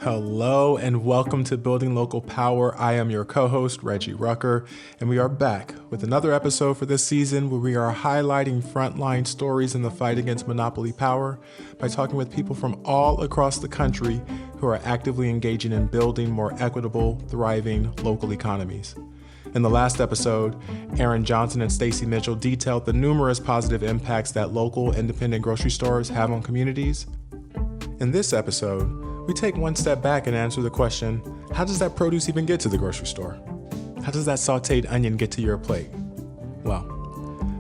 Hello and welcome to Building Local Power. I am your co-host, Reggie Rucker, and we are back with another episode for this season where we are highlighting frontline stories in the fight against monopoly power by talking with people from all across the country who are actively engaging in building more equitable, thriving local economies. In the last episode, Aaron Johnson and Stacy Mitchell detailed the numerous positive impacts that local independent grocery stores have on communities. In this episode, we take one step back and answer the question, how does that produce even get to the grocery store? How does that sauteed onion get to your plate? Well,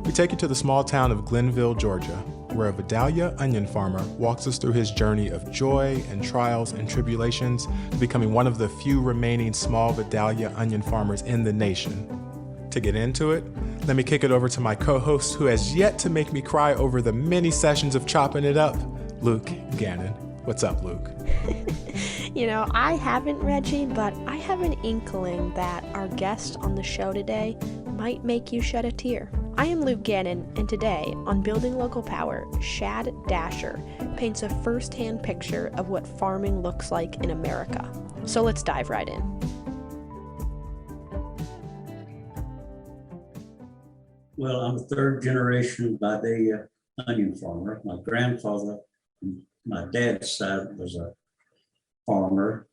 we take you to the small town of Glennville, Georgia, where a Vidalia onion farmer walks us through his journey of joy and trials and tribulations to becoming one of the few remaining small Vidalia onion farmers in the nation. To get into it, let me kick it over to my co-host who has yet to make me cry over the many sessions of chopping it up, Luke Gannon. What's up, Luke? I haven't, Reggie, but I have an inkling that our guest on the show today might make you shed a tear. I am Luke Gannon, and today, on Building Local Power, Shad Dasher paints a first-hand picture of what farming looks like in America. So let's dive right in. Well, I'm a third generation Vidalia onion farmer. My grandfather, my dad's side was a farmer,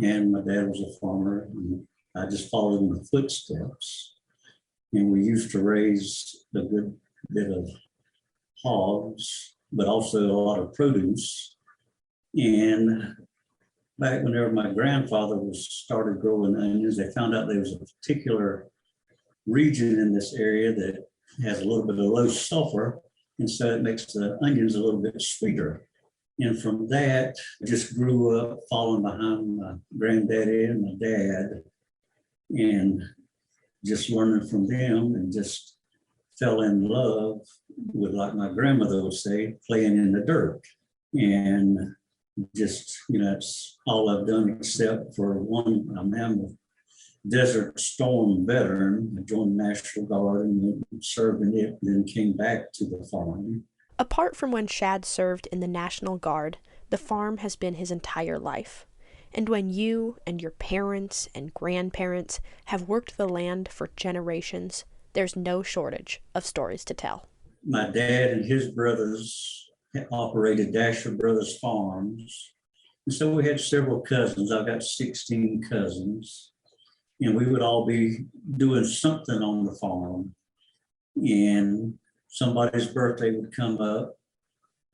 and my dad was a farmer. And I just followed in the footsteps. And we used to raise a good bit of hogs, but also a lot of produce. And back whenever my grandfather started growing onions, they found out there was a particular region in this area that has a little bit of low sulfur, and so it makes the onions a little bit sweeter. And from that, I just grew up following behind my granddaddy and my dad and just learning from them, and just fell in love with, like my grandmother would say, playing in the dirt. And just, that's all I've done except for one. I'm a Desert Storm veteran. I joined the National Guard and served in it, then came back to the farm. Apart from when Shad served in the National Guard, the farm has been his entire life. And when you and your parents and grandparents have worked the land for generations, there's no shortage of stories to tell. My dad and his brothers operated Dasher Brothers Farms. And so we had several cousins. I've got 16 cousins. And we would all be doing something on the farm. And somebody's birthday would come up.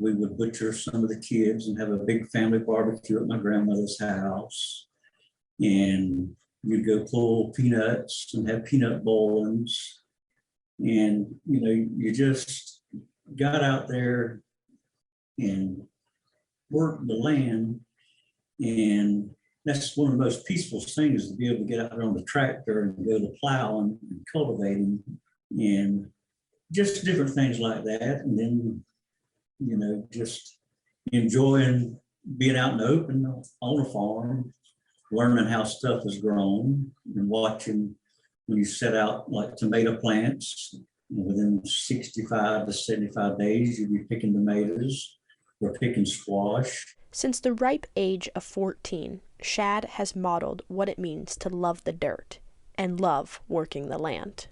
We would butcher some of the kids and have a big family barbecue at my grandmother's house. And you'd go pull peanuts and have peanut boilings. And, you just got out there and worked the land. And that's one of the most peaceful things, to be able to get out there on the tractor and go to plowing and cultivating and just different things like that. And then, just enjoying being out in the open on a farm, learning how stuff is grown, and watching when you set out like tomato plants, within 65 to 75 days, you'd be picking tomatoes or picking squash. Since the ripe age of 14, Shad has modeled what it means to love the dirt and love working the land.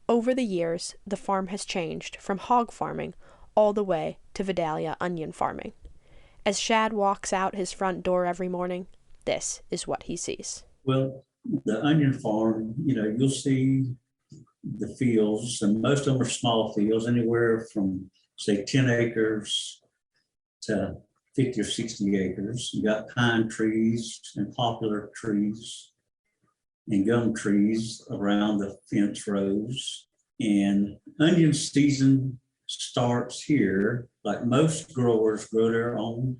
Over the years, the farm has changed from hog farming all the way to Vidalia onion farming. As Shad walks out his front door every morning, this is what he sees. Well, the onion farm, you'll see the fields, and most of them are small fields, anywhere from, say, 10 acres to 50 or 60 acres. You got pine trees and poplar trees and gum trees around the fence rows. And onion season starts here. Like most growers grow their own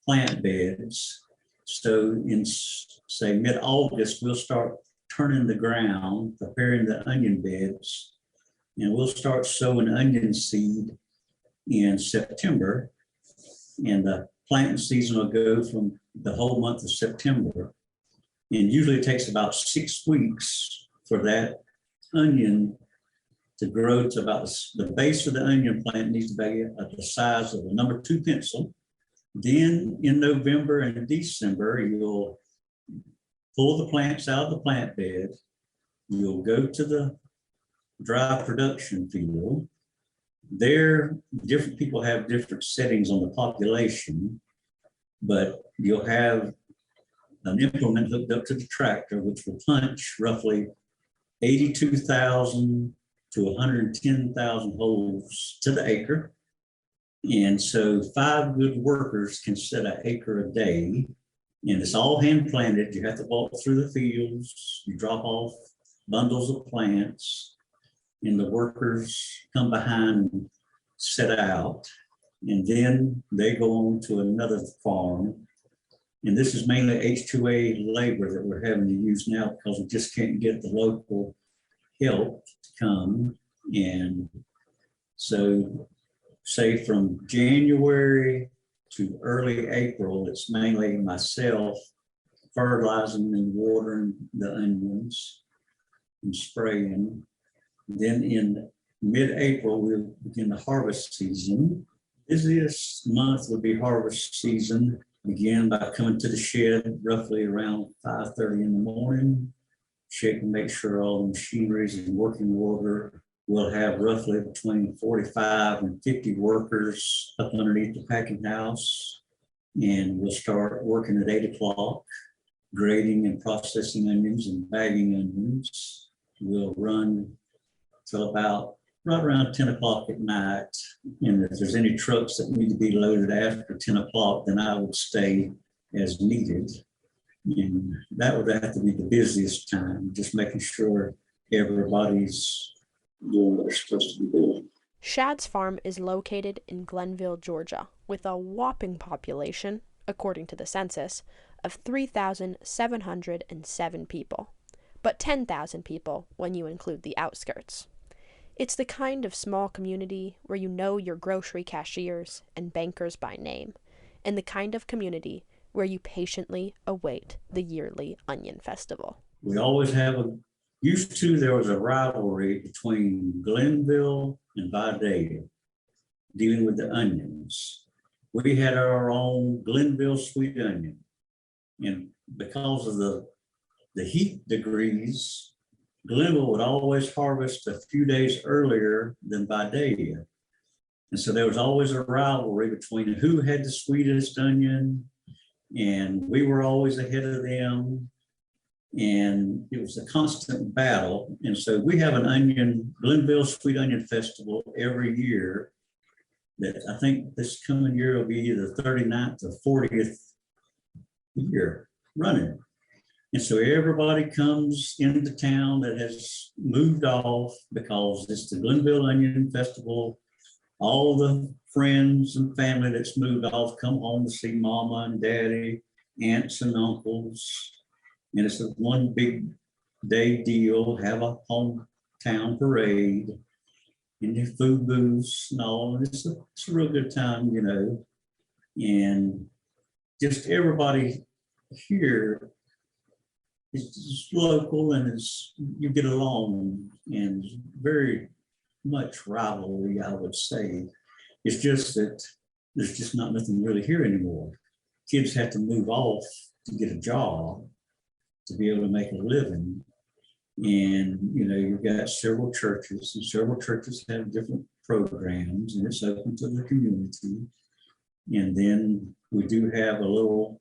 plant beds. So in, say, mid-August, we'll start turning the ground, preparing the onion beds, and we'll start sowing onion seed in September. And the planting season will go from the whole month of September. And usually it takes about 6 weeks for that onion to grow to about the base of the onion plant needs to be at the size of a number 2 pencil. Then in November and December, you'll pull the plants out of the plant bed. You'll go to the dry production field. There, different people have different settings on the population, but you'll have an implement hooked up to the tractor, which will punch roughly 82,000 to 110,000 holes to the acre. And so 5 good workers can set an acre a day. And it's all hand planted. You have to walk through the fields. You drop off bundles of plants, and the workers come behind and set out. And then they go on to another farm. And this is mainly H2A labor that we're having to use now because we just can't get the local help to come. And so, say from January to early April, it's mainly myself fertilizing and watering the onions and spraying. Then in mid-April, we'll begin the harvest season. Busiest month would be harvest season. Begin by coming to the shed roughly around 5:30 in the morning, check and make sure all the machinery is in working order. We'll have roughly between 45 and 50 workers up underneath the packing house. And we'll start working at 8 o'clock, grading and processing onions and bagging onions. We'll run till about right around 10 o'clock at night. And if there's any trucks that need to be loaded after 10 o'clock, then I would stay as needed. And that would have to be the busiest time, just making sure everybody's doing what they're supposed to be doing. Shad's farm is located in Glennville, Georgia, with a whopping population, according to the census, of 3,707 people, but 10,000 people when you include the outskirts. It's the kind of small community where you know your grocery cashiers and bankers by name, and the kind of community where you patiently await the yearly onion festival. We always have there was a rivalry between Glennville and Viability dealing with the onions. We had our own Glennville sweet onion. And because of the heat degrees, Glennville would always harvest a few days earlier than Vidalia. And so there was always a rivalry between who had the sweetest onion, and we were always ahead of them. And it was a constant battle. And so we have an Glennville Sweet Onion Festival every year that I think this coming year will be the 39th or 40th year running. And so everybody comes into town that has moved off because it's the Glennville Onion Festival. All the friends and family that's moved off come home to see mama and daddy, aunts and uncles. And it's a one big day deal, have a hometown parade, and the food booths and all. And it's a real good time, you know. And just everybody here is just local, and you get along, and very much rivalry, I would say. It's just that there's just nothing really here anymore. Kids have to move off to get a job, to be able to make a living. And, you know, you've got several churches, and several churches have different programs, and it's open to the community. And then we do have a little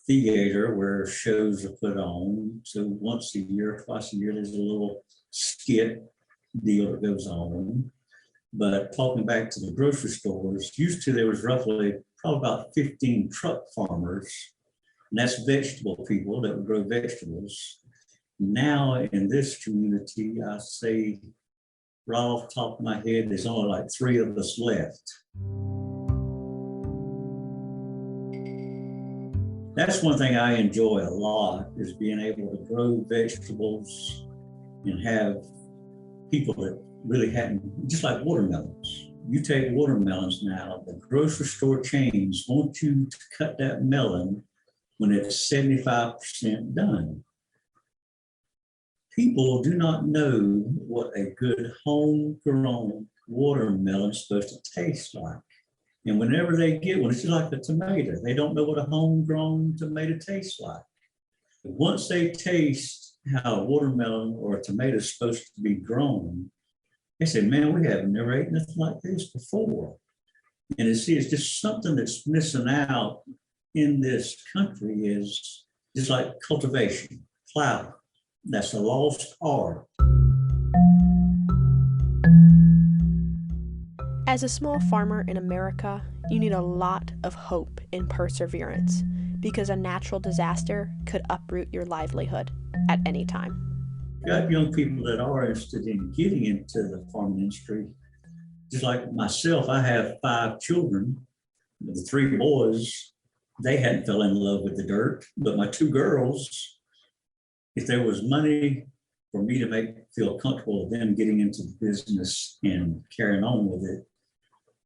theater where shows are put on. So once a year, twice a year, there's a little skit deal that goes on. But talking back to the grocery stores, there was probably about 15 truck farmers, and that's vegetable people that would grow vegetables. Now in this community, I say right off the top of my head, there's only like 3 of us left. That's one thing I enjoy a lot, is being able to grow vegetables and have people that really hadn't, just like watermelons. You take watermelons now, the grocery store chains want you to cut that melon when it's 75% done. People do not know what a good homegrown watermelon is supposed to taste like. And whenever they get one, it's just like a tomato. They don't know what a homegrown tomato tastes like. But once they taste how a watermelon or a tomato is supposed to be grown, they say, man, we have never ate nothing like this before. And it's just something that's missing out in this country is just like cultivation, flower. That's a lost art. As a small farmer in America, you need a lot of hope and perseverance because a natural disaster could uproot your livelihood at any time. You got young people that are interested in getting into the farming industry. Just like myself, I have 5 children. The 3 boys, they hadn't fell in love with the dirt, but my 2 girls, if there was money for me to feel comfortable with them getting into the business and carrying on with it,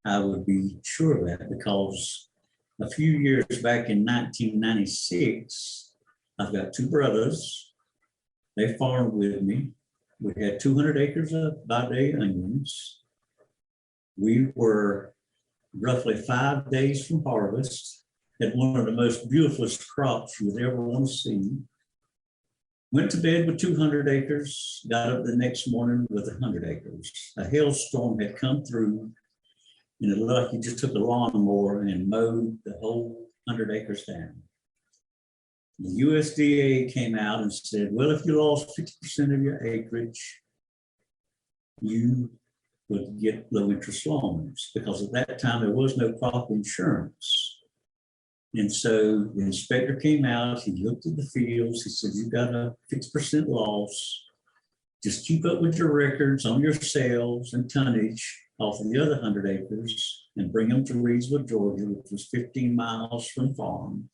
I would be sure of that, because a few years back in 1996, I've got 2 brothers. They farmed with me. We had 200 acres of by-day onions. We were roughly 5 days from harvest, had one of the most beautifulest crops you would ever want to see. Went to bed with 200 acres, got up the next morning with 100 acres. A hailstorm had come through, and it looked like you just took a lawnmower and mowed the whole 100 acres down. The USDA came out and said, well, if you lost 50% of your acreage, you would get low interest loans, because at that time there was no crop insurance. And so the inspector came out, he looked at the fields, he said, you've got a 6% loss. Just keep up with your records on your sales and tonnage off of the other 100 acres and bring them to Reedsville, Georgia, which was 15 miles from farm.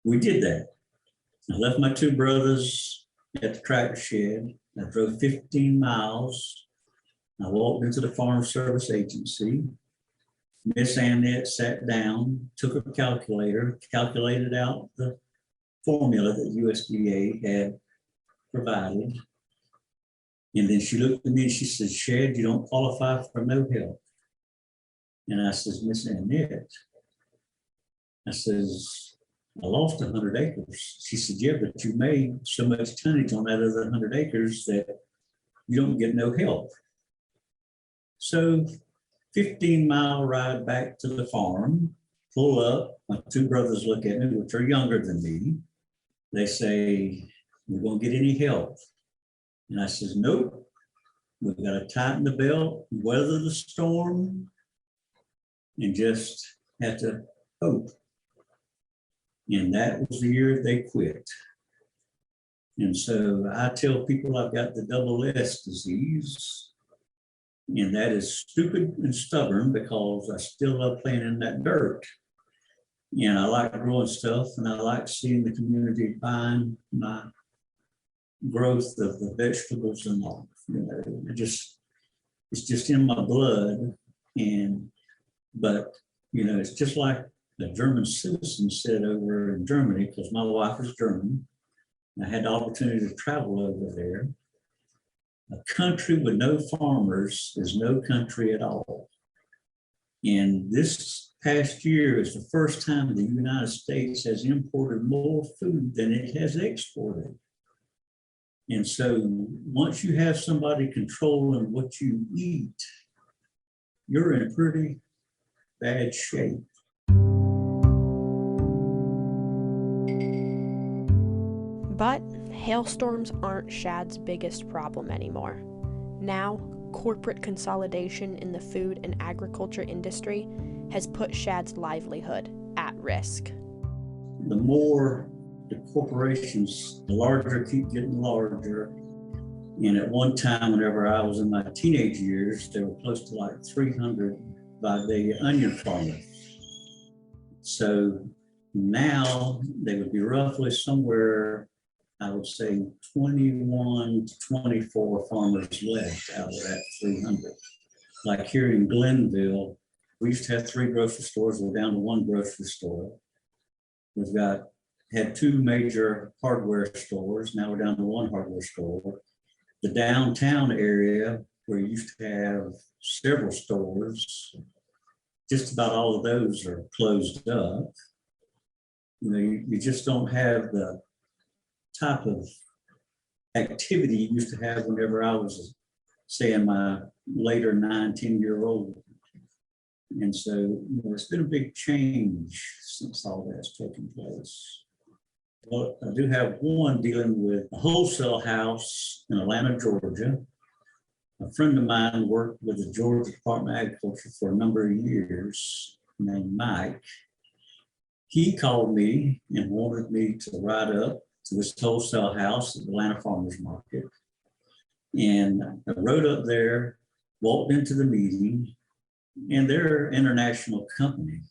We did that. I left my 2 brothers at the tractor shed. I drove 15 miles. I walked into the Farm Service Agency. Miss Annette sat down, took a calculator, calculated out the formula that USDA had provided. And then she looked at me and she said, Shad, you don't qualify for no help. And I says, Miss Annette, I says, I lost 100 acres. She said, yeah, but you made so much tonnage on that other 100 acres that you don't get no help. So 15-mile ride back to the farm, pull up, my 2 brothers look at me, which are younger than me. They say, we're gonna get any help? And I says, nope, we've got to tighten the belt, weather the storm, and just have to hope. And that was the year they quit. And so I tell people I've got the double S disease, and that is stupid and stubborn, because I still love playing in that dirt. And I like growing stuff, and I like seeing the community buying my growth of the vegetables and all. You know, it's just in my blood. But you know, it's just like a German citizen said over in Germany, because my wife is German. I had the opportunity to travel over there. A country with no farmers is no country at all. And this past year is the first time the United States has imported more food than it has exported. And so once you have somebody controlling what you eat, you're in pretty bad shape. But hailstorms aren't Shad's biggest problem anymore. Now, corporate consolidation in the food and agriculture industry has put Shad's livelihood at risk. The more the corporations, the larger keep getting larger. And at one time, whenever I was in my teenage years, there were close to like 300 by-day onion farmers. So now they would be roughly somewhere, I would say 21 to 24 farmers left out of that 300. Like here in Glennville, we used to have 3 grocery stores. We're down to 1 grocery store. We've had 2 major hardware stores. Now we're down to 1 hardware store. The downtown area, where you used to have several stores, just about all of those are closed up. You just don't have the type of activity you used to have whenever I was, say, in my later 9-10-year-old. And so it's been a big change since all that's taken place. Well, I do have one dealing with a wholesale house in Atlanta, Georgia. A friend of mine worked with the Georgia Department of Agriculture for a number of years, named Mike. He called me and wanted me to ride up to this wholesale house at the Atlanta Farmers Market. And I rode up there, walked into the meeting, and they're an international company.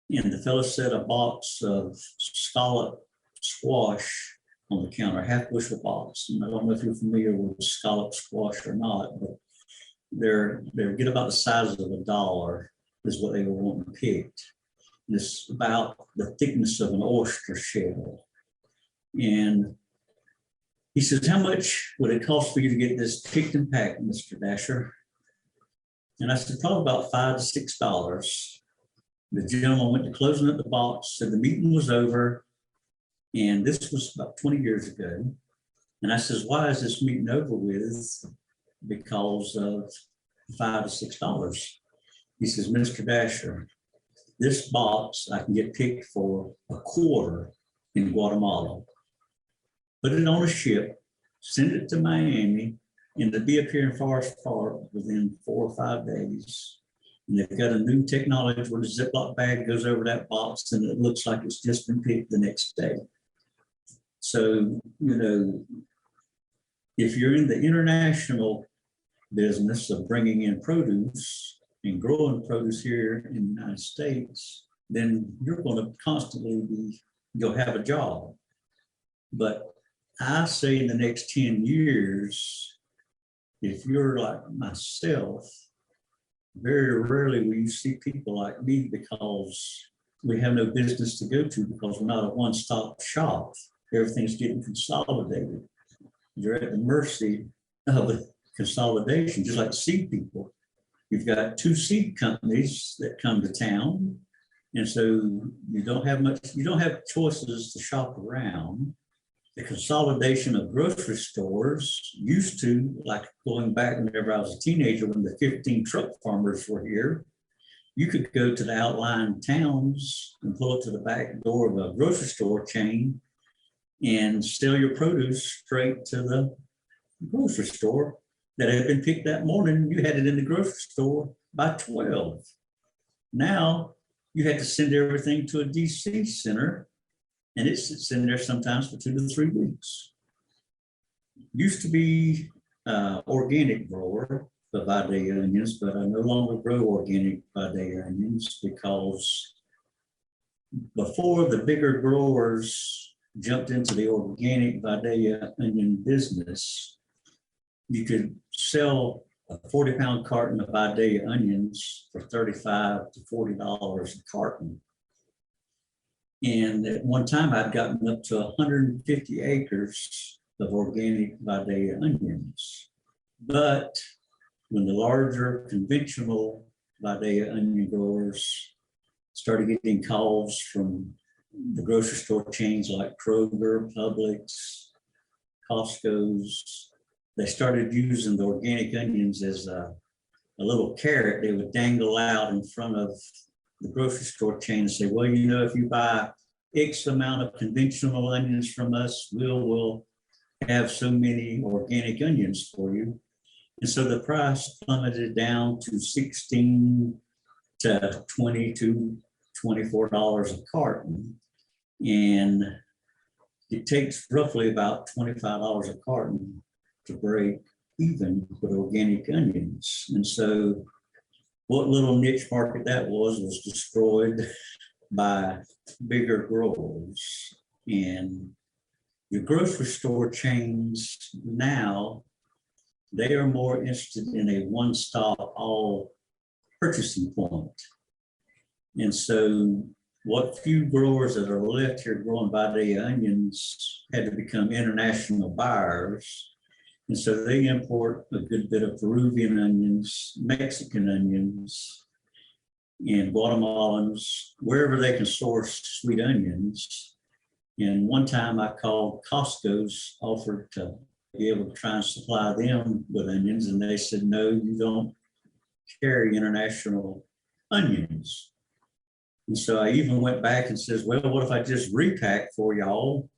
And the fellow set a box of scallop squash on the counter, half bushel box. And I don't know if you're familiar with scallop squash or not, but they're get about the size of $1 is what they were wanting picked. And it's about the thickness of an oyster shell. And he says, "How much would it cost for you to get this picked and packed, Mr. Dasher?" And I said, "Probably about $5 to $6. The gentleman went to closing up the box, said the meeting was over. And this was about 20 years ago. And I says, "Why is this meeting over with?" "Because of $5 to $6. He says, "Mr. Dasher, this box I can get picked for $1/4 in Guatemala. Put it on a ship, send it to Miami, and it'll be up here in Forest Park within 4 or 5 days. And they've got a new technology where the Ziploc bag goes over that box and it looks like it's just been picked the next day." So, if you're in the international business of bringing in produce and growing produce here in the United States, then you're going to constantly you'll have a job. But I say in the next 10 years, if you're like myself, very rarely will you see people like me, because we have no business to go to, because we're not a one-stop shop. Everything's getting consolidated. You're at the mercy of the consolidation, just like seed people. You've got 2 seed companies that come to town. And so you don't have choices to shop around. The consolidation of grocery stores used to, like going back whenever I was a teenager, when the 15 truck farmers were here, you could go to the outlying towns and pull up to the back door of a grocery store chain and sell your produce straight to the grocery store that had been picked that morning. You had it in the grocery store by 12. Now you had to send everything to a DC center, and it sits in there sometimes for 2 to 3 weeks. Used to be organic grower of Vidalia onions, but I no longer grow organic Vidalia onions, because before the bigger growers jumped into the organic Vidalia onion business, you could sell a 40-pound carton of Vidalia onions for $35 to $40 a carton. And at one time I'd gotten up to 150 acres of organic Vidalia onions. But when the larger conventional Vidalia onion growers started getting calls from the grocery store chains like Kroger, Publix, Costco's, they started using the organic onions as a little carrot they would dangle out in front of the grocery store chain and say, "Well, if you buy X amount of conventional onions from us, we'll have so many organic onions for you." And so the price plummeted down to $16 to $20 to $24 a carton. And it takes roughly about $25 a carton to break even with organic onions. And so what little niche market that was destroyed by bigger growers. And the grocery store chains now, they are more interested in a one-stop all purchasing point. And so what few growers that are left here growing Vidalia onions had to become international buyers. And so they import a good bit of Peruvian onions, Mexican onions, and Guatemalans, wherever they can source sweet onions. And one time I called Costco's, offered to be able to try and supply them with onions. And they said, no, you don't carry international onions. And so I even went back and says, well, what if I just repack for y'all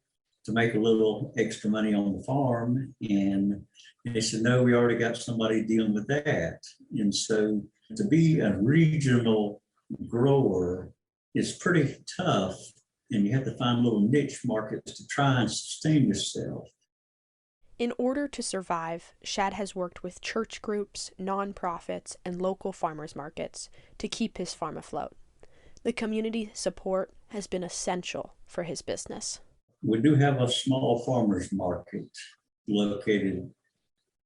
to make a little extra money on the farm? And they said, no, we already got somebody dealing with that. And so to be a regional grower is pretty tough, and you have to find little niche markets to try and sustain yourself. In order to survive, Shad has worked with church groups, nonprofits, and local farmers markets to keep his farm afloat. The community support has been essential for his business. We do have a small farmers market located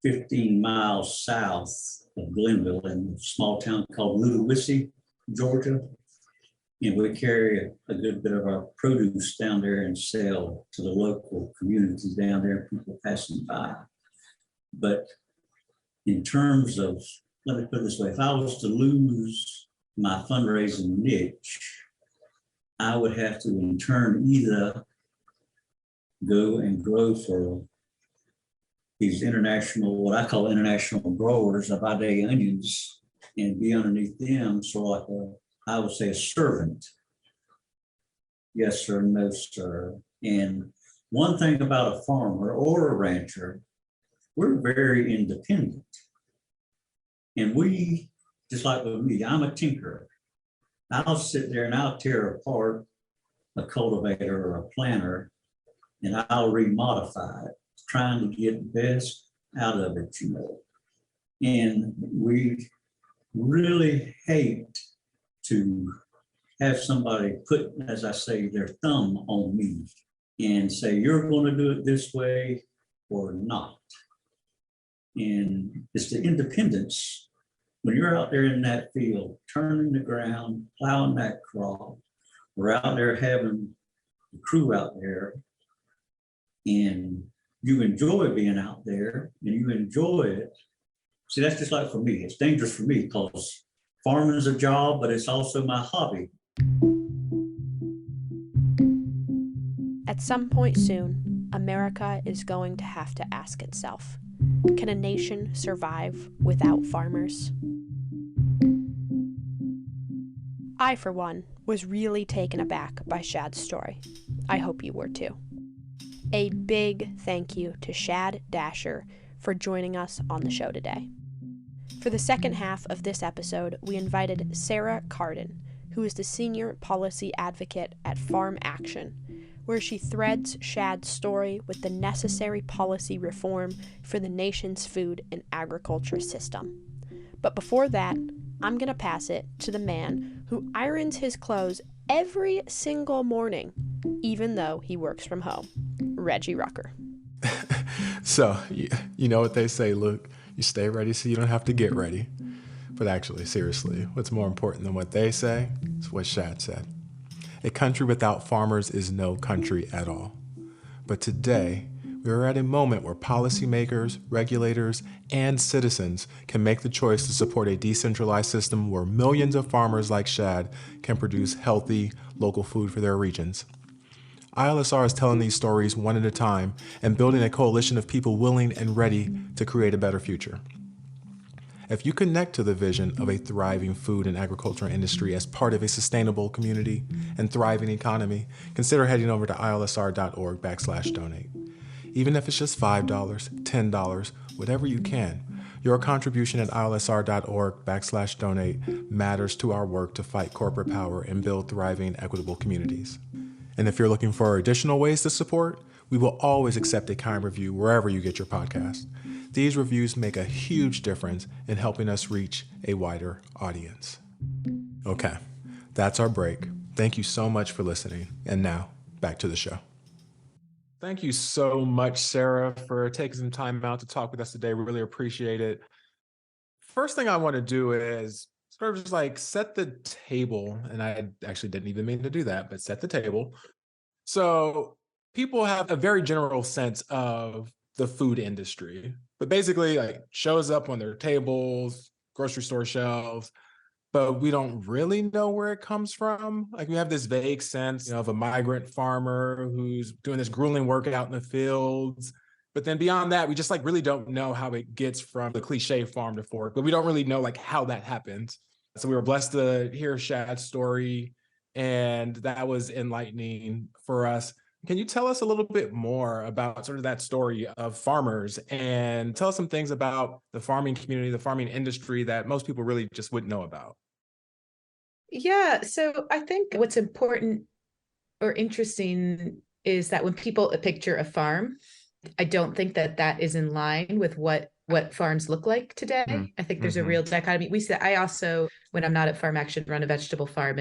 15 miles south of Glennville in a small town called Ludowici, Georgia. And we carry a good bit of our produce down there and sell to the local communities down there, people passing by. But in terms of, let me put it this way, if I was to lose my fundraising niche, I would have to in turn either go and grow for these international, what I call international growers of day onions, and be underneath them, so like I would say a servant. Yes, sir, no, sir. And one thing about a farmer or a rancher, we're very independent. And we, just like with me, I'm a tinkerer. I'll sit there and I'll tear apart a cultivator or a planter, and I'll remodify it, trying to get the best out of it, you know. And we really hate to have somebody put, as I say, their thumb on me and say, you're going to do it this way or not. And it's the independence. When you're out there in that field, turning the ground, plowing that crop, we're out there having the crew out there, and you enjoy being out there and you enjoy it. See, that's just like for me. It's dangerous for me because farming is a job, but it's also my hobby. At some point soon, America is going to have to ask itself, can a nation survive without farmers? I, for one, was really taken aback by Shad's story. I hope you were too. A big thank you to Shad Dasher for joining us on the show today. For the second half of this episode, we invited Sarah Carden, who is the Senior Policy Advocate at Farm Action, where she threads Shad's story with the necessary policy reform for the nation's food and agriculture system. But before that, I'm going to pass it to the man who irons his clothes every single morning, even though he works from home, Reggie Rucker. So, you know what they say, Luke, you stay ready so you don't have to get ready. But actually, seriously, what's more important than what they say is what Shad said. A country without farmers is no country at all. But today, we are at a moment where policymakers, regulators, and citizens can make the choice to support a decentralized system where millions of farmers like Shad can produce healthy, local food for their regions. ILSR is telling these stories one at a time and building a coalition of people willing and ready to create a better future. If you connect to the vision of a thriving food and agriculture industry as part of a sustainable community and thriving economy, consider heading over to ilsr.org/donate. Even if it's just $5, $10, whatever you can, your contribution at ilsr.org/donate matters to our work to fight corporate power and build thriving, equitable communities. And if you're looking for additional ways to support, we will always accept a kind review wherever you get your podcast. These reviews make a huge difference in helping us reach a wider audience. Okay, that's our break. Thank you so much for listening. And now, back to the show. Thank you so much, Sarah, for taking some time out to talk with us today. We really appreciate it. First thing I want to do is sort of just like set the table. And I actually didn't even mean to do that, but set the table. So people have a very general sense of the food industry, but basically like shows up on their tables, grocery store shelves, but we don't really know where it comes from. Like we have this vague sense, of a migrant farmer who's doing this grueling work out in the fields. But then beyond that, we just like really don't know how it gets from the cliche farm to fork, but we don't really know like how that happens. So we were blessed to hear Shad's story, and that was enlightening for us. Can you tell us a little bit more about sort of that story of farmers and tell us some things about the farming community, the farming industry that most people really just wouldn't know about? Yeah, so I think what's important or interesting is that when people picture a farm, I don't think that that is in line with what farms look like today. I think there's a real dichotomy. I also, when I'm not at Farm Action, run a vegetable farm,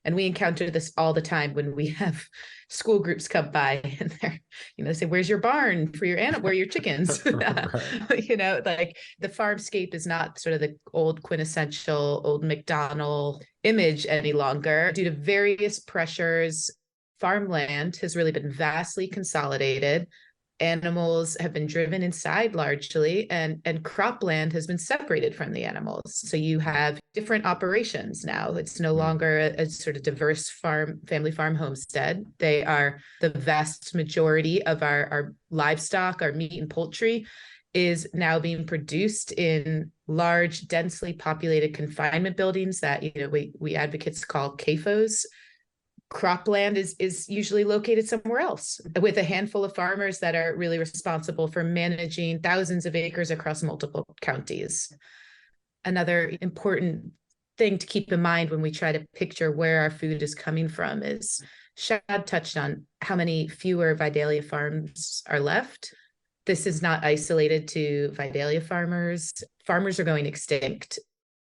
and we encounter this all the time when we have school groups come by and they say, "Where's your barn for your animal? Where are your chickens?" Right. Like the farmscape is not sort of the old quintessential old McDonald image any longer due to various pressures. Farmland has really been vastly consolidated. Animals have been driven inside largely, and cropland has been separated from the animals. So you have different operations now. It's no longer a sort of diverse family farm homestead. They are the vast majority of our livestock, our meat and poultry is now being produced in large, densely populated confinement buildings that we advocates call CAFOs. Cropland is usually located somewhere else with a handful of farmers that are really responsible for managing thousands of acres across multiple counties. Another important thing to keep in mind when we try to picture where our food is coming from is Shad touched on how many fewer Vidalia farms are left. This is not isolated to Vidalia farmers. Farmers are going extinct.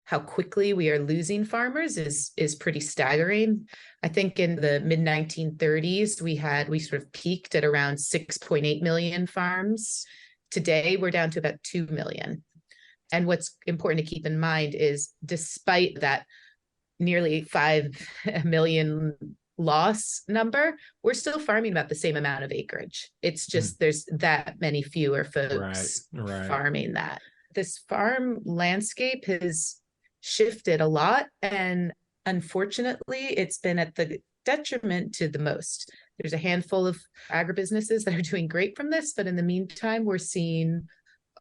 How quickly we are losing farmers is pretty staggering. I think in the mid 1930s, we sort of peaked at around 6.8 million farms. Today, we're down to about 2 million. And what's important to keep in mind is despite that nearly 5 million loss number, we're still farming about the same amount of acreage. It's just there's that many fewer folks Right. farming that. This farm landscape has shifted a lot, and unfortunately it's been at the detriment to the most. There's a handful of agribusinesses that are doing great from this, but in the meantime we're seeing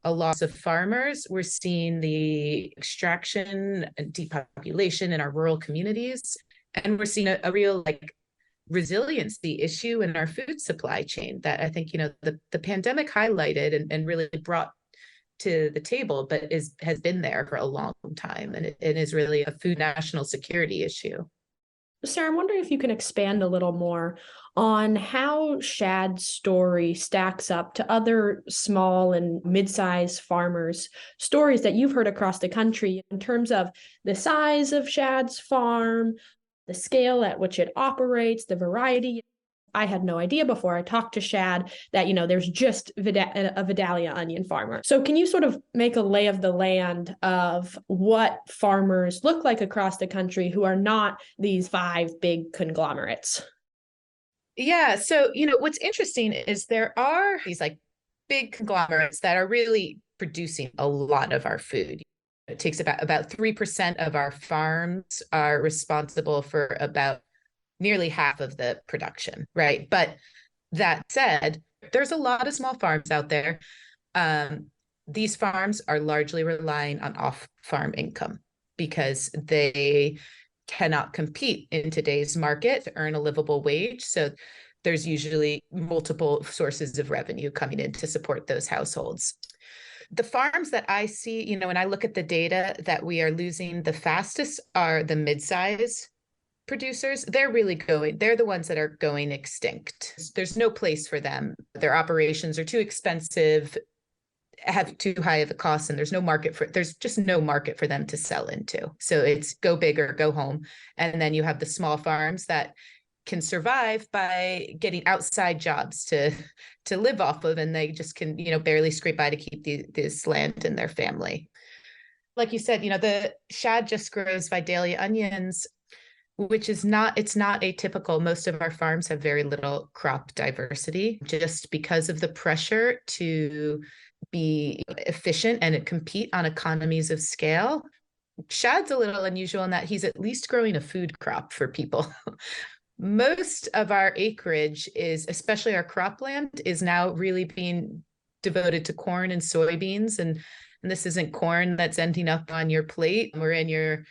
a loss of farmers. We're seeing the extraction and depopulation in our rural communities, and we're seeing a real resiliency issue in our food supply chain that I think the pandemic highlighted and really brought to the table, but has been there for a long time, and it is really a food national security issue. Sarah, I'm wondering if you can expand a little more on how Shad's story stacks up to other small and mid-sized farmers' stories that you've heard across the country in terms of the size of Shad's farm, the scale at which it operates, the variety. I had no idea before I talked to Shad that, there's just a Vidalia onion farmer. So can you sort of make a lay of the land of what farmers look like across the country who are not these 5 big conglomerates? Yeah. So, what's interesting is there are these big conglomerates that are really producing a lot of our food. It takes about 3% of our farms are responsible for about nearly half of the production, right? But that said, there's a lot of small farms out there. These farms are largely relying on off-farm income because they cannot compete in today's market to earn a livable wage. So there's usually multiple sources of revenue coming in to support those households. The farms that I see, when I look at the data that we are losing the fastest are the mid-size producers. They're the ones that are going extinct. There's no place for them. Their operations are too expensive, have too high of a cost, and there's just no market for them to sell into. So it's go big or go home. And then you have the small farms that can survive by getting outside jobs to live off of, and they just can, barely scrape by to keep this land in their family. Like you said, the Shad just grows Vidalia onions, which is not atypical. Most of our farms have very little crop diversity just because of the pressure to be efficient and compete on economies of scale. Shad's a little unusual in that he's at least growing a food crop for people. Most of our acreage is, especially our cropland, is now really being devoted to corn and soybeans. And this isn't corn that's ending up on your plate or in your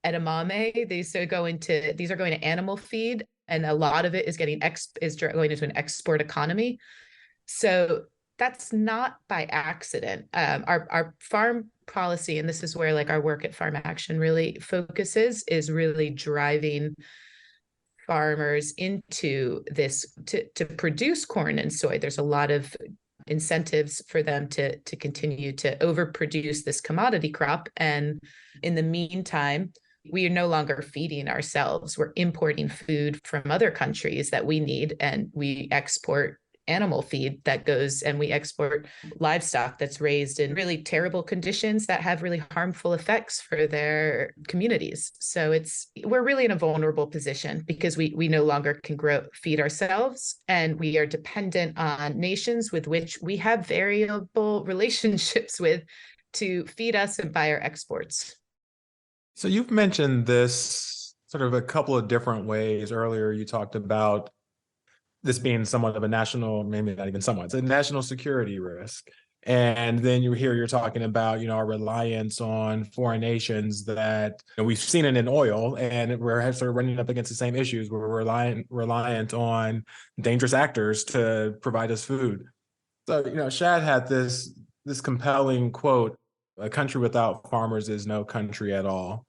edamame. These are going to animal feed, and a lot of it is going into an export economy. So that's not by accident. Our farm policy, and this is where like our work at Farm Action really focuses, is really driving farmers into this to produce corn and soy. There's a lot of incentives for them to continue to overproduce this commodity crop. And in the meantime, we are no longer feeding ourselves. We're importing food from other countries that we need, and we export animal feed that goes, and we export livestock that's raised in really terrible conditions that have really harmful effects for their communities. So we're really in a vulnerable position because we no longer can feed ourselves, and we are dependent on nations with which we have variable relationships with to feed us and buy our exports. So you've mentioned this sort of a couple of different ways. Earlier, you talked about this being somewhat of a national, maybe not even somewhat, it's a national security risk. And then you're talking about, our reliance on foreign nations that we've seen it in oil, and we're sort of running up against the same issues. We're reliant on dangerous actors to provide us food. So, Shad had this compelling quote: "A country without farmers is no country at all."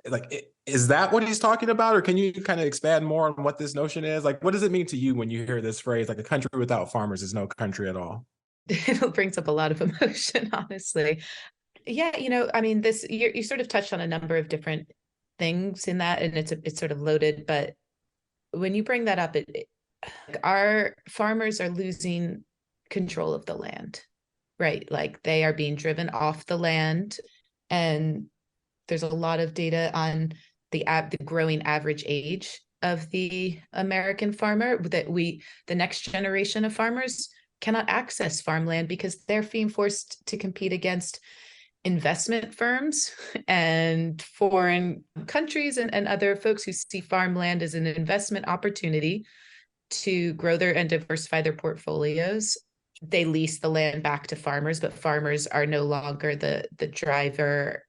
Like, is that what he's talking about? Or can you kind of expand more on what this notion is? Like, what does it mean to you when you hear this phrase, like a country without farmers is no country at all? It brings up a lot of emotion, honestly. Yeah, I mean, this you sort of touched on a number of different things in that, and it's sort of loaded. But when you bring that up, our farmers are losing control of the land, right? Like they are being driven off the land, and there's a lot of data on the growing average age of the American farmer, that the next generation of farmers cannot access farmland because they're being forced to compete against investment firms and foreign countries and other folks who see farmland as an investment opportunity to grow and diversify their portfolios. They lease the land back to farmers, but farmers are no longer the driver.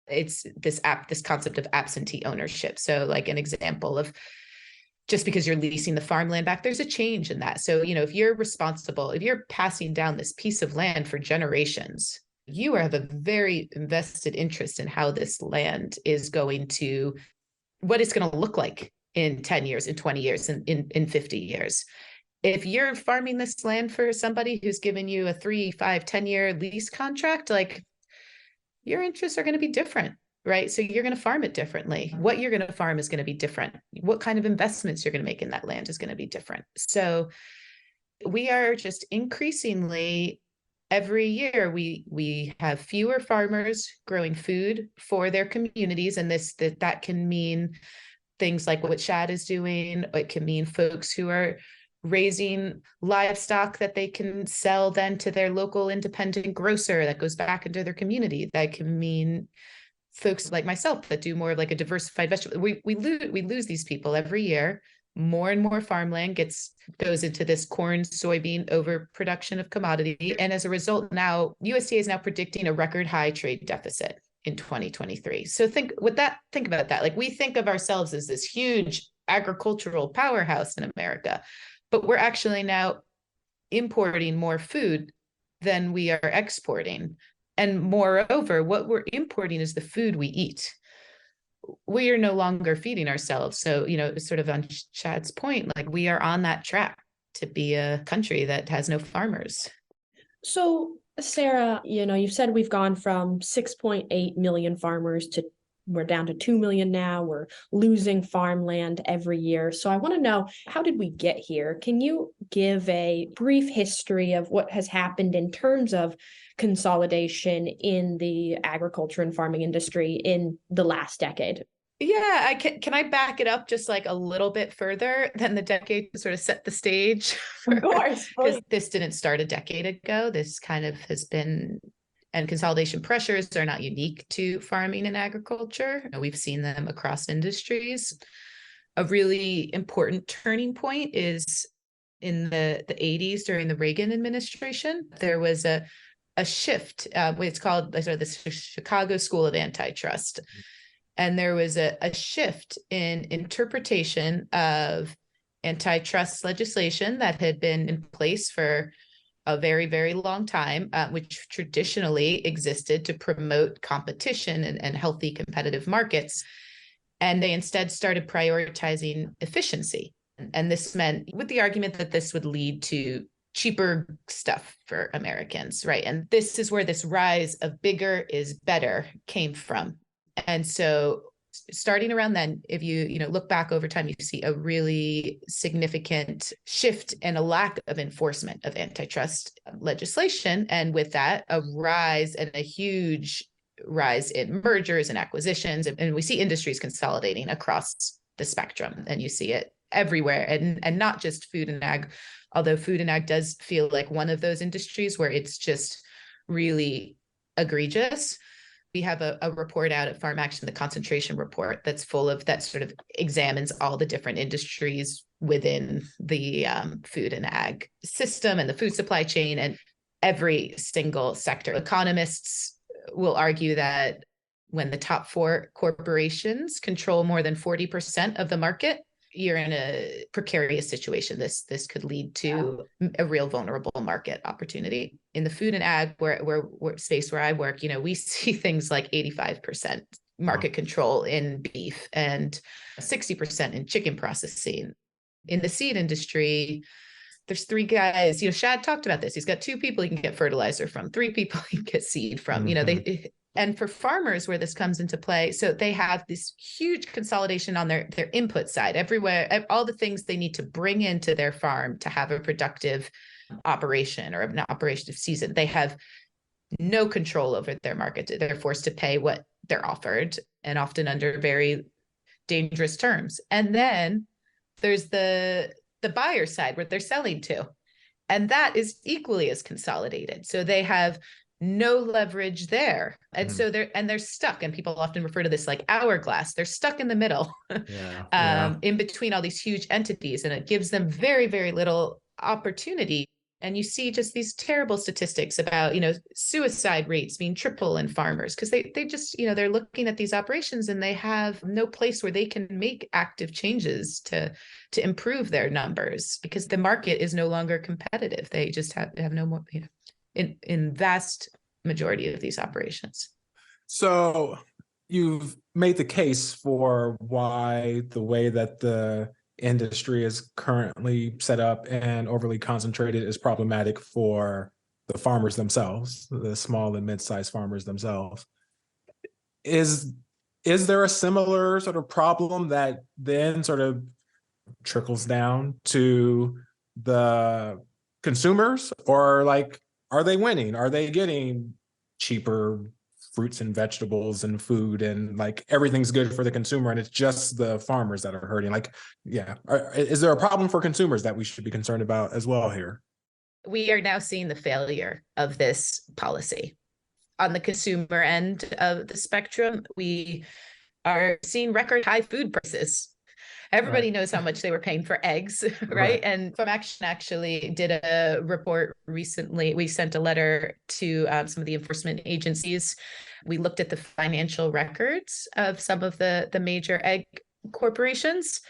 It's this concept of absentee ownership. So like an example of, just because you're leasing the farmland back, there's a change in that. So, if you're passing down this piece of land for generations, you have a very invested interest in how this land is what it's going to look like in 10 years, in 20 years, in 50 years. If you're farming this land for somebody who's given you a 3, 5, 10-year lease contract, like, your interests are going to be different, right? So you're going to farm it differently. What you're going to farm is going to be different. What kind of investments you're going to make in that land is going to be different. So we are just increasingly, every year, we have fewer farmers growing food for their communities. And that can mean things like what Shad is doing. It can mean folks who are raising livestock that they can sell then to their local independent grocer that goes back into their community. That can mean folks like myself that do more of like a diversified vegetable. We lose these people every year. More and more farmland goes into this corn, soybean overproduction of commodity. And as a result, now USDA is now predicting a record high trade deficit in 2023. So think about that. Like, we think of ourselves as this huge agricultural powerhouse in America, but we're actually now importing more food than we are exporting. And moreover, what we're importing is the food we eat. We are no longer feeding ourselves. So, sort of on Shad's point, like, we are on that track to be a country that has no farmers. So, Sarah, you've said we've gone from 6.8 million farmers to we're down to 2 million now. We're losing farmland every year. So I want to know, how did we get here? Can you give a brief history of what has happened in terms of consolidation in the agriculture and farming industry in the last decade? Yeah, can I back it up just like a little bit further than the decade to sort of set the stage? Of course. Because this didn't start a decade ago. This kind of has been And consolidation pressures are not unique to farming and agriculture. We've seen them across industries. A really important turning point is in the 80s during the Reagan administration. There was a shift. It's called the Chicago School of Antitrust. And there was a shift in interpretation of antitrust legislation that had been in place for a very, very long time, which traditionally existed to promote competition and healthy competitive markets. And they instead started prioritizing efficiency. And this meant, with the argument that this would lead to cheaper stuff for Americans, right? And this is where this rise of bigger is better came from. And so starting around then, if you look back over time, you see a really significant shift and a lack of enforcement of antitrust legislation. And with that, a rise and a huge rise in mergers and acquisitions. And we see industries consolidating across the spectrum, and you see it everywhere, and not just food and ag, although food and ag does feel like one of those industries where it's just really egregious. We have a report out at Farm Action, the concentration report, that sort of examines all the different industries within the food and ag system and the food supply chain, and every single sector. Economists will argue that when the top 4 corporations control more than 40% of the market, you're in a precarious situation. This could lead to a real vulnerable market opportunity. In the food and ag where space where I work, we see things like 85% market control in beef and 60% in chicken processing. In the seed industry, there's 3 guys. Shad talked about this. He's got 2 people he can get fertilizer from, 3 people he can get seed from. And for farmers, where this comes into play, so they have this huge consolidation on their input side, everywhere, all the things they need to bring into their farm to have a productive operation or an operative season. They have no control over their market. They're forced to pay what they're offered, and often under very dangerous terms. And then there's the buyer side, where they're selling to, and that is equally as consolidated. So they have no leverage there. And so they're stuck. And people often refer to this like hourglass. They're stuck in the middle, in between all these huge entities. And it gives them very, very little opportunity. And you see just these terrible statistics about, suicide rates being triple in farmers, because they just, they're looking at these operations and they have no place where they can make active changes to improve their numbers, because the market is no longer competitive. They just have no more, in vast majority of these operations. So you've made the case for why the way that the industry is currently set up and overly concentrated is problematic for the farmers themselves, the small and mid-sized farmers themselves. Is there a similar sort of problem that then sort of trickles down to the consumers, or are they winning? Are they getting cheaper fruits and vegetables and food, and everything's good for the consumer, and it's just the farmers that are hurting? Is there a problem for consumers that we should be concerned about as well here? We are now seeing the failure of this policy. On the consumer end of the spectrum, we are seeing record high food prices. Everybody knows how much they were paying for eggs, right? And Farm Action actually did a report recently. We sent a letter to some of the enforcement agencies. We looked at the financial records of some of the major egg corporations.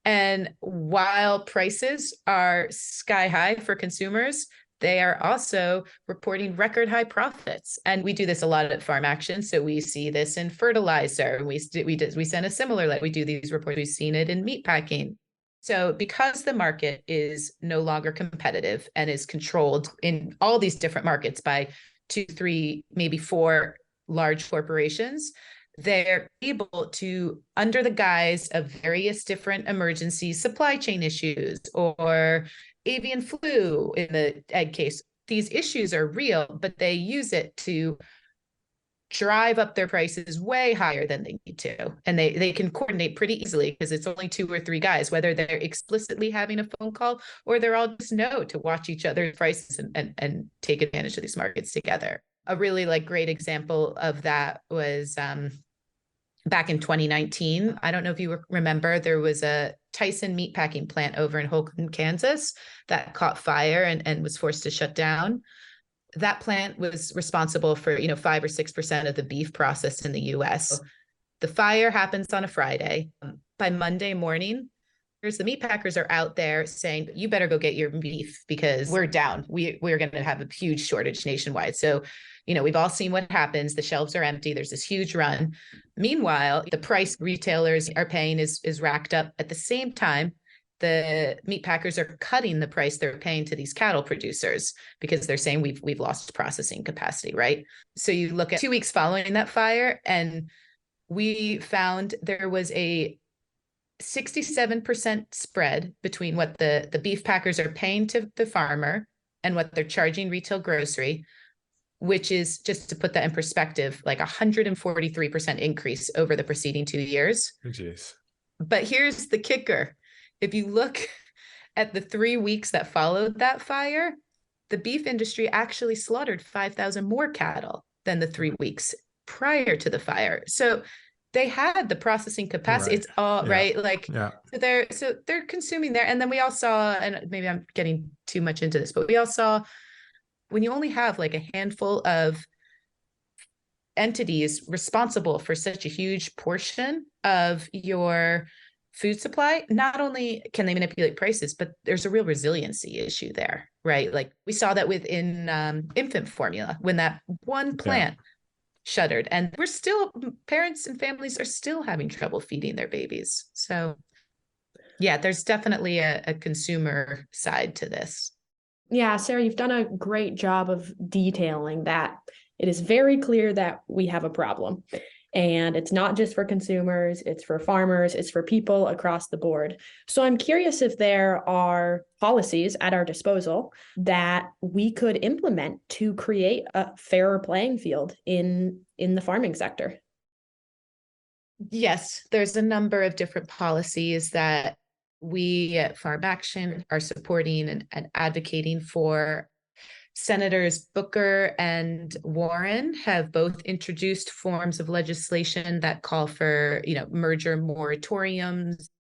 And while prices are sky high for consumers, they are also reporting record high profits. And we do this a lot at Farm Action. So we see this in fertilizer. We send a similar, we do these reports. We've seen it in meat packing. So because the market is no longer competitive and is controlled in all these different markets by 2, 3, maybe 4 large corporations, they're able to, under the guise of various different emergency supply chain issues or avian flu in the egg case, these issues are real, but they use it to drive up their prices way higher than they need to. And they can coordinate pretty easily, because it's only 2 or 3 guys, whether they're explicitly having a phone call or they're all just know to watch each other's prices and take advantage of these markets together. A really great example of that was back in 2019. I don't know if you remember, there was a Tyson meatpacking plant over in Holcomb, Kansas that caught fire and was forced to shut down. That plant was responsible for 5 or 6% of the beef processed in the US. The fire happens on a Friday. By Monday morning, the meat packers are out there saying, you better go get your beef because we're down. We're going to have a huge shortage nationwide. So, we've all seen what happens. The shelves are empty. There's this huge run. Meanwhile, the price retailers are paying is racked up. At the same time, the meat packers are cutting the price they're paying to these cattle producers because they're saying we've lost processing capacity, right? So you look at 2 weeks following that fire, and we found there was a 67% spread between what the beef packers are paying to the farmer and what they're charging retail grocery, which is, just to put that in perspective, 143% increase over the preceding 2 years. Oh, geez. But here's the kicker. If you look at the 3 weeks that followed that fire, the beef industry actually slaughtered 5,000 more cattle than the 3 weeks prior to the fire. So they had the processing capacity. Right. It's all right. So they're consuming there. And then we all saw, and maybe I'm getting too much into this, but we all saw, when you only have a handful of entities responsible for such a huge portion of your food supply, not only can they manipulate prices, but there's a real resiliency issue there, right? We saw that within infant formula, when that one plant shuttered, and parents and families are still having trouble feeding their babies. So yeah, there's definitely a consumer side to this. Yeah, Sarah, you've done a great job of detailing that. It is very clear that we have a problem. And it's not just for consumers, it's for farmers, it's for people across the board. So I'm curious if there are policies at our disposal that we could implement to create a fairer playing field in the farming sector. Yes, there's a number of different policies that we at Farm Action are supporting and advocating for. Senators Booker and Warren have both introduced forms of legislation that call for, merger moratoriums.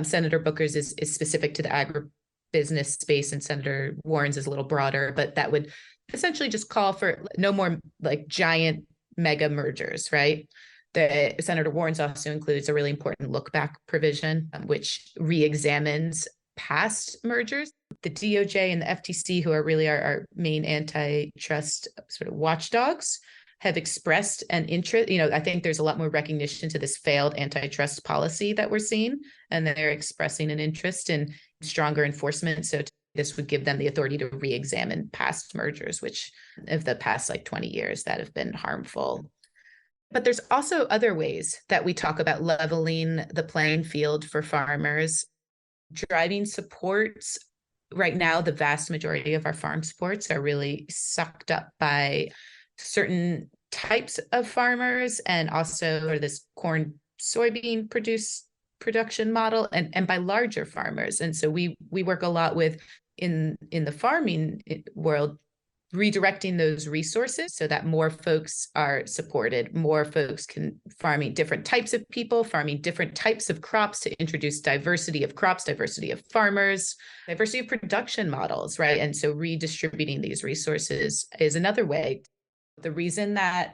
Senator Booker's is specific to the agribusiness space, and Senator Warren's is a little broader, but that would essentially just call for no more giant mega mergers, right? The Senator Warren's also includes a really important look back provision, which re-examines past mergers. The DOJ and the FTC, who are really our main antitrust sort of watchdogs, have expressed an interest. I think there's a lot more recognition to this failed antitrust policy that we're seeing, and they're expressing an interest in stronger enforcement. So this would give them the authority to re-examine past mergers, which of the past 20 years that have been harmful. But there's also other ways that we talk about leveling the playing field for farmers. Driving supports. Right now, the vast majority of our farm supports are really sucked up by certain types of farmers, and also this corn soybean production model, and by larger farmers. And so we work a lot with in the farming world, redirecting those resources so that more folks are supported, more folks can farming different types of people, farming different types of crops to introduce diversity of crops, diversity of farmers, diversity of production models, right? And so redistributing these resources is another way. The reason that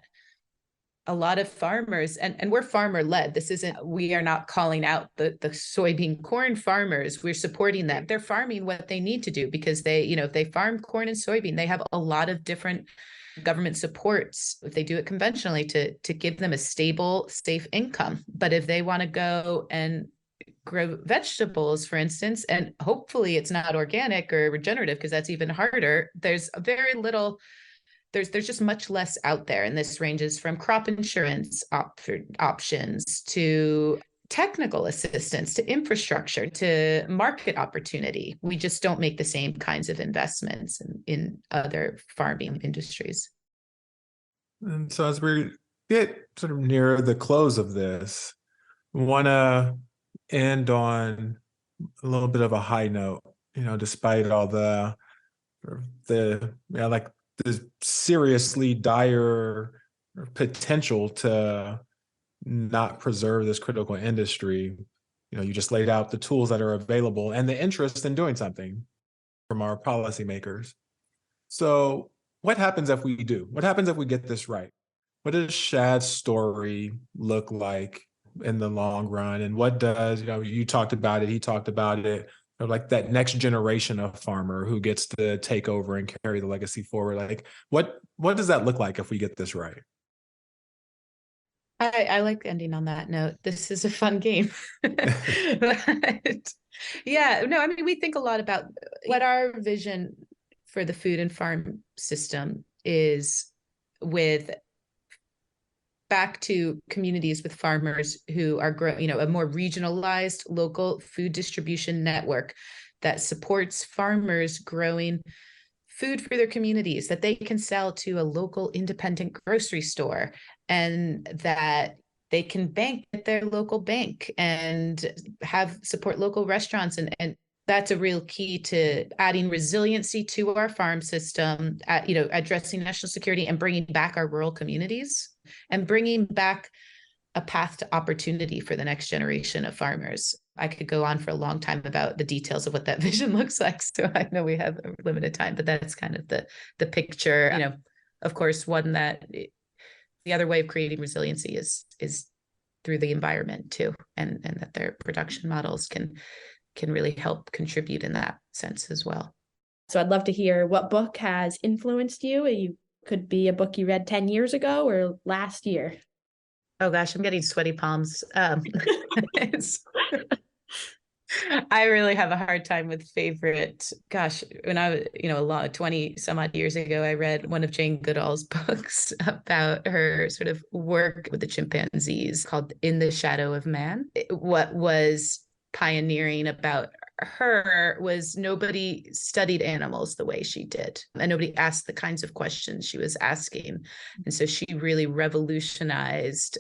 a lot of farmers, and we're farmer led, we are not calling out the soybean corn farmers, we're supporting them. They're farming what they need to do because if they farm corn and soybean, they have a lot of different government supports if they do it conventionally to give them a stable, safe income. But if they want to go and grow vegetables, for instance, and hopefully it's not organic or regenerative, because that's even harder, there's very little. There's just much less out there. And this ranges from crop insurance options to technical assistance to infrastructure to market opportunity. We just don't make the same kinds of investments in other farming industries. And so as we get sort of near the close of this, we want to end on a little bit of a high note, despite all the the seriously dire potential to not preserve this critical industry. You just laid out the tools that are available and the interest in doing something from our policymakers. So what happens if we do? What happens if we get this right? What does Shad's story look like in the long run? And what does, you talked about it, he talked about it, like that next generation of farmer who gets to take over and carry the legacy forward. Like what does that look like if we get this right? I like ending on that note. This is a fun game. But, yeah, no, I mean, we think a lot about what our vision for the food and farm system is, with back to communities with farmers who are growing, a more regionalized local food distribution network that supports farmers growing food for their communities that they can sell to a local independent grocery store, and that they can bank at their local bank and have support local restaurants. And that's a real key to adding resiliency to our farm system, addressing national security and bringing back our rural communities and bringing back a path to opportunity for the next generation of farmers. I could go on for a long time about the details of what that vision looks like. So I know we have a limited time, but that's kind of the picture. Of course, one that the other way of creating resiliency is through the environment too, and that their production models can really help contribute in that sense as well. So I'd love to hear what book has influenced you. You could be a book you read 10 years ago or last year. Oh gosh, I'm getting sweaty palms. I really have a hard time with favorite. Gosh, when I was, 20 some odd years ago, I read one of Jane Goodall's books about her sort of work with the chimpanzees called In the Shadow of Man. What was pioneering about her was nobody studied animals the way she did, and nobody asked the kinds of questions she was asking. And so she really revolutionized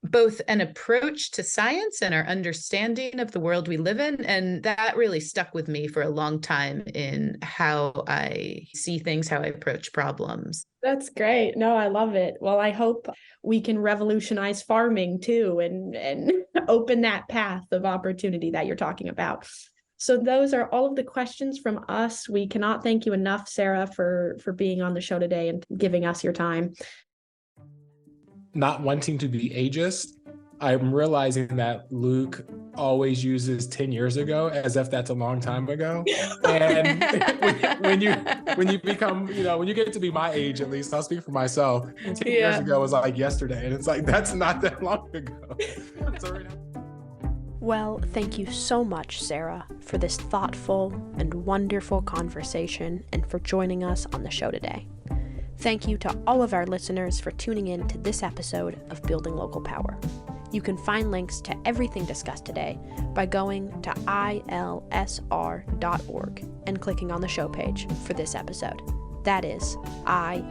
both an approach to science and our understanding of the world we live in. And that really stuck with me for a long time in how I see things, how I approach problems. That's great. No, I love it. Well, I hope we can revolutionize farming too, and open that path of opportunity that you're talking about. So those are all of the questions from us. We cannot thank you enough, Sarah, for being on the show today and giving us your time. Not wanting to be ageist, I'm realizing that Luke always uses 10 years ago as if that's a long time ago. And when you become, when you get to be my age, at least I'll speak for myself, 10 years ago was like yesterday. And it's like, that's not that long ago. Well, thank you so much, Sarah, for this thoughtful and wonderful conversation and for joining us on the show today. Thank you to all of our listeners for tuning in to this episode of Building Local Power. You can find links to everything discussed today by going to ilsr.org and clicking on the show page for this episode. That is ilsr.org.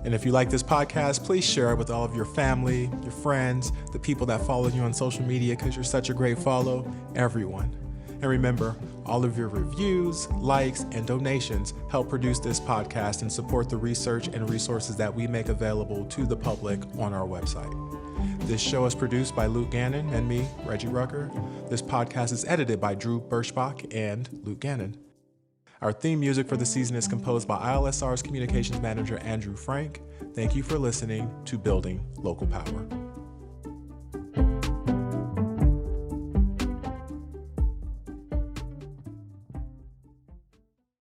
And if you like this podcast, please share it with all of your family, your friends, the people that follow you on social media because you're such a great follow, everyone. And remember, all of your reviews, likes, and donations help produce this podcast and support the research and resources that we make available to the public on our website. This show is produced by Luke Gannon and me, Reggie Rucker. This podcast is edited by Drew Birschbach and Luke Gannon. Our theme music for the season is composed by ILSR's communications manager, Andrew Frank. Thank you for listening to Building Local Power.